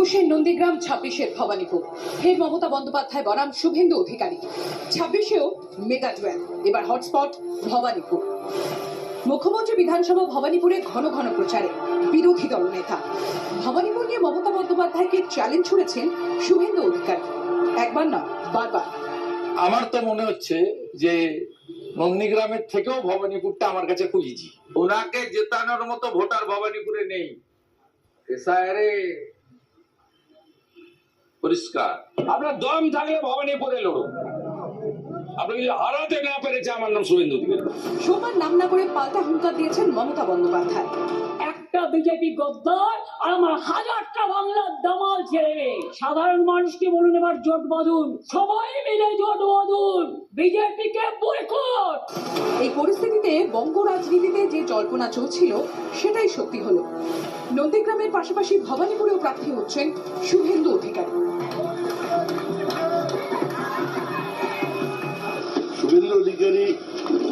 21-এর নন্দীগ্রাম, 26-এর ভবানীপুর। ফের মমতা বন্দ্যোপাধ্যায় বনাম Suvendu Adhikari. 26-এও mega dual, এবার হটস্পট ভবানীপুর। মুখ্যমন্ত্রী বিধানসভা ভবানীপুরে ঘন ঘন প্রচারে বিরোধী দলনেতা। ভবানীপুর নিয়ে মমতা বন্দ্যোপাধ্যায়কে চ্যালেঞ্জ ছুড়েছেন শুভেন্দু অধিকারী, একবার না বারবার। আমার তো মনে হচ্ছে যে নন্দীগ্রামের থেকেও ভবানীপুরটা আমার কাছে খুব ইজি। ওনাকে জেতানোর মতো ভোটার ভবানীপুরে নেই। এসআইআরে পরিষ্কার। আপনার দম থাকলে ভবানীপুরে লড়ুন। আপনি যদি হারাতে না পেরেছে, আমার নাম শুভেন্দু অধিকারী। সোমবার নাম না করে পাল্টা হুঙ্কার দিয়েছেন মমতা বন্দ্যোপাধ্যায়। একটা বিজেপি গদ্দার আর আমার হাজারটা বাংলার দামাল ছেড়ে সাধারণ মানুষকে বলুন এবার জোট বাঁধুন, সবাই মিলে জোট বাঁধুন, বিজেপিকে বয়কট। এই পরিস্থিতিতে বঙ্গ রাজনীতিতে যে জল্পনা চলছিল সেটাই সত্যি হলো। নন্দীগ্রামের পাশাপাশি ভবানীপুরেও প্রার্থী হচ্ছেন শুভেন্দু অধিকারী। শুভেন্দু অধিকারী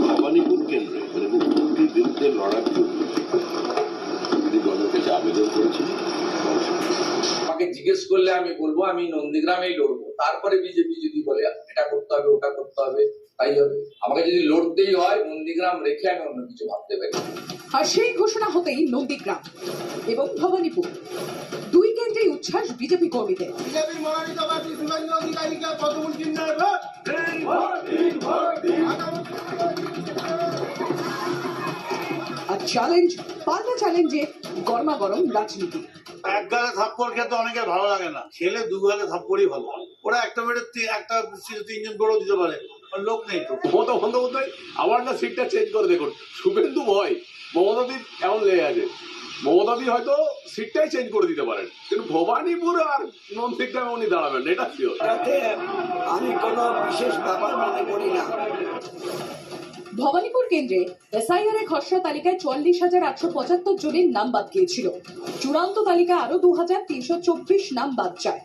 ভবানীপুর কেন্দ্রে মানে মুখ্যমন্ত্রীর বিরুদ্ধে লড়ার জন্য তিনি দলের কাছে আবেদন করেছেন। আমাকে জিজ্ঞেস করলে আমি বলবো আমি নন্দীগ্রামেই লড়বো। তারপরে বিজেপি যদি বলে এটা করতে হবে ওটা করতে হবে, তাই হবে। আমাকে যদি লড়তেই হয় নন্দীগ্রাম রেখে আমি অন্য কিছু ভাবতে পারি। আর সেই ঘোষণা হতেই নন্দীগ্রাম এবং ভবানীপুর দুই কেন্দ্রেই উচ্ছ্বাস বিজেপি কর্মীদের। বিজেপির মনোনীত প্রার্থী শুভেন্দু অধিকারীকে প্রথম চিহ্নের ভোট। আর চ্যালেঞ্জ, পাল্টা চ্যালেঞ্জে গরমা গরম রাজনীতি। এক গালে থাপ্পড় খেতে অনেকে ভালো লাগে না, খেলে দু গালে থাপ্পড়ই ভালো। ওরা একটা বেডে একটা তিনজন গড়েও দিতে পারে, লোক নেই তো। মমতা বন্দ্যোপাধ্যায় আবার না সিটটা চেঞ্জ করে দেখুন। শুভেন্দু ভয়, মমতাদির এমন লেগে আছে। মমতাদি হয়তো সিটটাই চেঞ্জ করে দিতে পারেন, কিন্তু ভবানীপুর আর নন্দীগ্রামে উনি দাঁড়াবেন, এটা শিওর। আমি কোনো বিশেষ ব্যাপার মনে করি না। ভবানীপুর কেন্দ্রে এসআইআর এর খসড়া তালিকায় 44,875 জনের নাম বাদ গিয়েছিল। চূড়ান্ত তালিকা আরো 2,324 নাম বাদ যায়।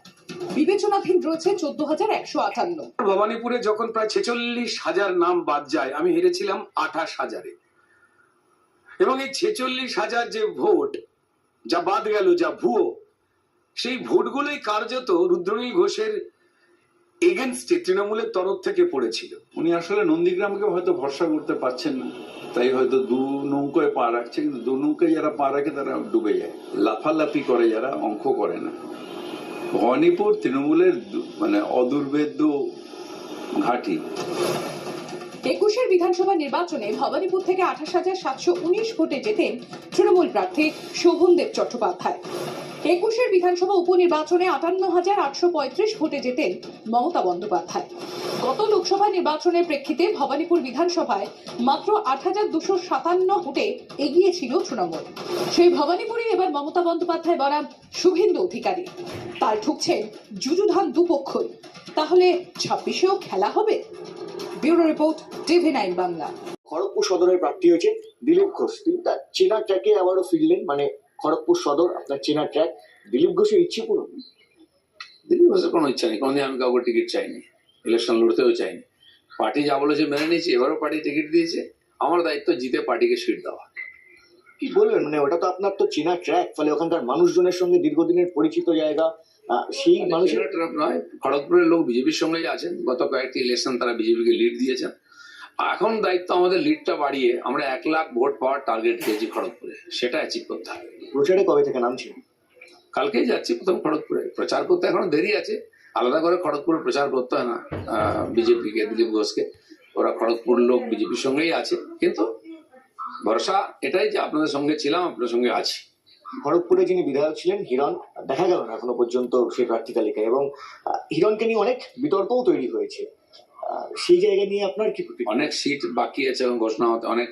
বিবেচনাধীন রয়েছে 14,158। ভবানীপুরে যখন প্রায় 46,000 নাম বাদ যায়, আমি হেরেছিলাম 28,000-এ। এবং এই 46,000 যে ভোট যা বাদ গেল, যা ভুয়ো, সেই ভোটগুলোই কার্যত রুদ্রনীল ঘোষের এগেনস্টে তৃণমূলের তরফ থেকে পড়েছিল। উনি আসলে নন্দীগ্রামকে হয়তো ভরসা করতে পারছেন না, তাই হয়তো দু নৌকায় পা রাখছে। কিন্তু দু নৌকায় যারা পা রাখে তারা ডুবে যায়, লাফালাফি করে যারা, অঙ্ক করে না। ভবানীপুর তৃণমূলের মানে অদূরবেদ্য ঘাঁটি। 21-এর বিধানসভা নির্বাচনে ভবানীপুর থেকে 28,719 ভোটে জেতেন তৃণমূল প্রার্থী শোভনদেব চট্টোপাধ্যায়। 21-এর বিধানসভা উপনির্বাচনে 58,835 ভোটে জেতেন মমতা বন্দ্যোপাধ্যায়। গত লোকসভা নির্বাচনের প্রেক্ষিতে ভবানীপুর বিধানসভায় মাত্র 8,257 ভোটে এগিয়ে ছিল তৃণমূল। সেই ভবানীপুরে এবার মমতা বন্দ্যোপাধ্যায় বনাম শুভেন্দু অধিকারী। তার ঠুকছেন যুযুধান দুপক্ষই। তাহলে 26-এও খেলা হবে? Bureau report, TV9 Bangla. Kharagpur সদরের প্রার্থী হয়েছে দিলীপ ঘোষ। তিনি তার চেনা ট্র্যাকে আবারও ফিরলেন, মানে খড়গপুর সদর আপনার চেনা ট্র্যাক। দিলীপ ঘোষের ইচ্ছে পূরণ? দিলীপ ঘোষের কোনো ইচ্ছা নেই। কোনোদিন আমি কাউকে টিকিট চাইনি, ইলেকশন লড়তেও চাইনি। পার্টি যা বলেছে মেনে নিয়েছি। এবারও পার্টি টিকিট দিয়েছে, আমার দায়িত্ব জিতে পার্টিকে সিট দেওয়া। কি বলবেন, মানে ওটা তো আপনার তো চেনা ট্র্যাক, ফলে ওখানকার মানুষজনের সঙ্গে দীর্ঘদিনের পরিচিত জায়গা। সেই মানুষের নয়, খড়গপুরের লোক বিজেপির সঙ্গেই আছেন। গত কয়েকটি ইলেকশন তারা বিজেপিকে লিড দিয়েছেন। এখন দায়িত্ব আমাদের লিডটা বাড়িয়ে আমরা 1 লাখ ভোট পাওয়ার টার্গেট দিয়েছি খড়গপুরে, সেটা অ্যাচিভ করতে হবে। প্রচারে কবে থেকে নামছেন? কালকেই যাচ্ছি প্রথম খড়গপুরে। প্রচার করতে এখনো দেরি আছে, আলাদা করে খড়গপুরে প্রচার করতে হয় না বিজেপিকে, দিলীপ ঘোষকে। ওরা খড়গপুর লোক বিজেপির সঙ্গেই আছে, কিন্তু ভরসা এটাই যে আপনাদের সঙ্গে ছিলাম, আপনাদের সঙ্গে আছি। খড়গপুরে যিনি বিধায়ক ছিলেন হিরণ, দেখা গেল না এখনো পর্যন্ত সেই প্রার্থী তালিকায়, এবং হিরণকে নিয়ে অনেক বিতর্কও তৈরি হয়েছে। সেই জায়গা নিয়ে আপনার কি প্রতিক্রিয়া? অনেক সিট বাকি আছে এবং ঘোষণা হতে, অনেক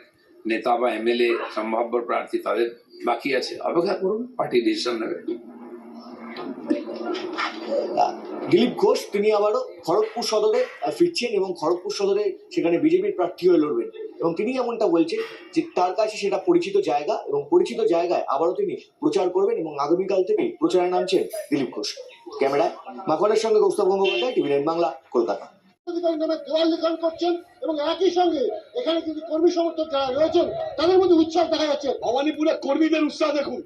নেতা বা এমএলএ সম্ভাব্য প্রার্থী তাদের বাকি আছে। অপেক্ষা করুন, পার্টি ডিসিশন নেবে। দিলীপ ঘোষ তিনি আবারও খড়গপুর সদরে ফিরছেন এবং খড়গপুর সদরে সেখানে বিজেপির প্রার্থী হয়ে লড়বেন, এবং তিনি এমনটা বলছেন যে তার কাছে সেটা পরিচিত জায়গা, এবং পরিচিত জায়গায় আবারও তিনি প্রচার করবেন, এবং আগামীকাল থেকেই প্রচারে নামছেন দিলীপ ঘোষ। ক্যামেরায় মাখনের সঙ্গে কৌস্তব গঙ্গোপাধ্যায়, TV9 বাংলা, কলকাতা। নামে দেওয়াল লিখন করছেন এবং একই সঙ্গে এখানে কিন্তু কর্মী সমর্থক যারা রয়েছেন তাদের মধ্যে উৎসাহ দেখা যাচ্ছে। ভবানীপুরে কর্মীদের উৎসাহ দেখুন,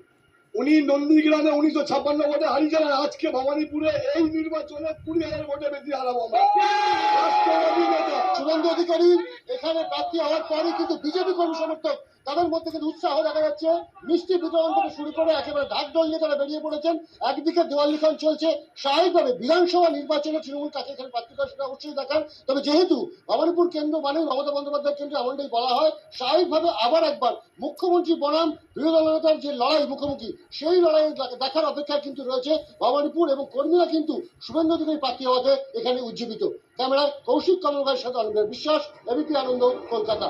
উনি নন্দীগ্রামে 1956 ভোটে হারিয়েছেন, আর আজকে ভবানীপুরে এই নির্বাচনে 20,000 ভোটে বেশি হারাবো আমরা। রাষ্ট্রবাদী নেতা শুভেন্দু অধিকারী এখানে প্রার্থী হওয়ার পরই কিন্তু বিজেপি কর্মী সমর্থক তাদের মধ্যে কিন্তু উৎসাহ দেখা যাচ্ছে। মিষ্টি বিতরণ থেকে শুরু করে একেবারে ঢাকঢোল নিয়ে তারা বেরিয়ে পড়েছেন। একদিকে দেওয়াল লিখন চলছে, স্বাভাবিকভাবে বিধানসভা নির্বাচনে তৃণমূল কাকে এখানে প্রার্থী করে সেটা অবশ্যই দেখার। তবে যেহেতু ভবানীপুর কেন্দ্র মানে মমতা বন্দ্যোপাধ্যায় কেন্দ্র এমনটাই বলা হয়, স্বাভাবিকভাবে আবার একবার মুখ্যমন্ত্রী বনাম বিরোধী দলনেতার যে লড়াই মুখোমুখি, সেই লড়াই দেখার অপেক্ষায় কিন্তু রয়েছে ভবানীপুর, এবং কর্মীরা কিন্তু শুভেন্দু অধিকারী প্রার্থী হওয়াতে এখানে উজ্জীবিত। ক্যামেরায় কৌশিক কমল ভাইয়ের সাথে আনন্দের বিশ্বাস, এবিপি আনন্দ, কলকাতা।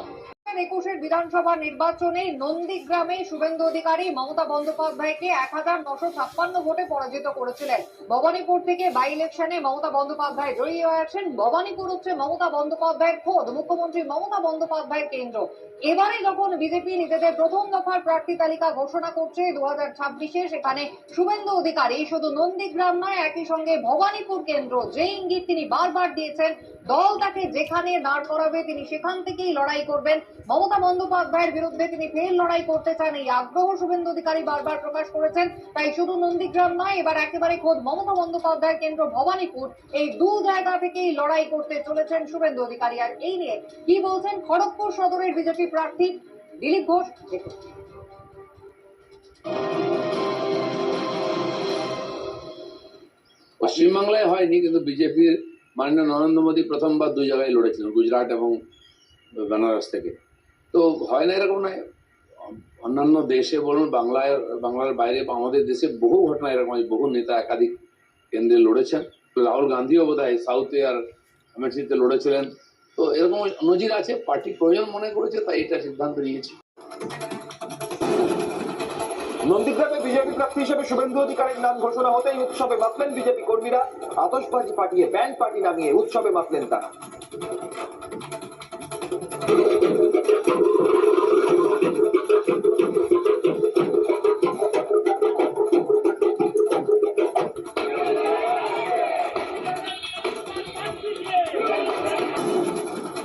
21 বিধানসভা নির্বাচনে নন্দীগ্রামে শুভেন্দু অধিকারী মমতা বন্দ্যোপাধ্যায়কে 1956 ভোটে পরাজিত করেছিলেন। ভবানীপুর থেকে বাই ইলেকশনে মমতা বন্দ্যোপাধ্যায় জয়ী হয়ে আসেন। ভবানীপুর হচ্ছে মমতা বন্দ্যোপাধ্যায়ের খোদ, মুখ্যমন্ত্রী মমতা বন্দ্যোপাধ্যায়ের কেন্দ্র। এবারে যখন বিজেপি নিজেদের প্রথম দফার প্রার্থী তালিকা ঘোষণা করছে 2026-এ, সেখানে শুভেন্দু অধিকারী শুধু নন্দীগ্রাম নয়, একই সঙ্গে ভবানীপুর কেন্দ্র, যে ইঙ্গিত তিনি বারবার দিয়েছেন, দল তাকে যেখানে দাঁড় করাবে তিনি সেখান থেকেই লড়াই করবেন। মমতা বন্দ্যোপাধ্যায়ের বিরুদ্ধে তিনি ফের লড়াই করতে চান, এই আগ্রহ শুভেন্দু অধিকারী বারবার প্রকাশ করেছেন। তাই শুধু নন্দীগ্রাম নয়, এবার একেবারে খোদ মমতা বন্দ্যোপাধ্যায়ের কেন্দ্র ভবানীপুর, এই দু জায়গা থেকেই লড়াই করতে চলেছেন শুভেন্দু অধিকারী। আর এই নিয়ে কি বলছেন খড়গপুর সদরের বিজেপি প্রার্থী দিলীপ ঘোষ, দেখুন। পশ্চিমবাংলায় হয়নি, কিন্তু বিজেপির মাননীয় নরেন্দ্র মোদী প্রথমবার দুই জায়গায় লড়েছিলেন, গুজরাট এবং বেনারস থেকে। তো হয় না এরকম নয়, অন্যান্য দেশে বলুন, বাংলার বাইরে বা আমাদের দেশে বহু ঘটনা এরকম আছে, বহু নেতা একাধিক কেন্দ্রে লড়েছেন। রাহুল গান্ধীও বোধহয় সাউথে আর আমেঠিতে লড়েছিলেন। তো এরকম নজির আছে, পার্টি প্রয়োজন মনে করেছে, তাই এটা সিদ্ধান্ত নিয়েছে। নন্দীগ্রামে বিজেপি প্রার্থী হিসেবে শুভেন্দু অধিকারীর নাম ঘোষণা হতেই উৎসবে মাতলেন বিজেপি কর্মীরা। আতশবাজি ফাটিয়ে ব্যান্ড পার্টি নামিয়ে উৎসবে মাতলেন তারা।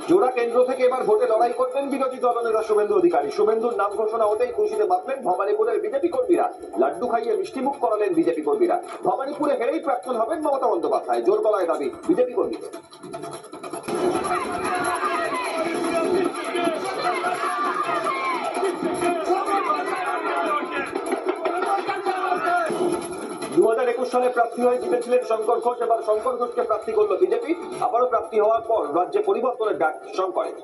জোড়া কেন্দ্র থেকে এবার ভোটে লড়াই করবেন বিরোধী দলনেতা শুভেন্দু অধিকারী। শুভেন্দুর নাম ঘোষণা হতেই খুশিতে মাতলেন ভবানীপুরের বিজেপি কর্মীরা। লাড্ডু খাইয়ে মিষ্টিমুখ করালেন বিজেপি কর্মীরা। ভবানীপুরে হেরেই প্রার্থী হবেন মমতা বন্দ্যোপাধ্যায়, জোর গলায় দাবি বিজেপি কর্মীদের। সালে প্রার্থী হয়ে জিতেছিলেন শঙ্কর ঘোষ, এবার শঙ্কর ঘোষকে প্রার্থী করলো বিজেপি। আবারও প্রার্থী হওয়ার পর রাজ্যে পরিবর্তনের ডাক শঙ্করের।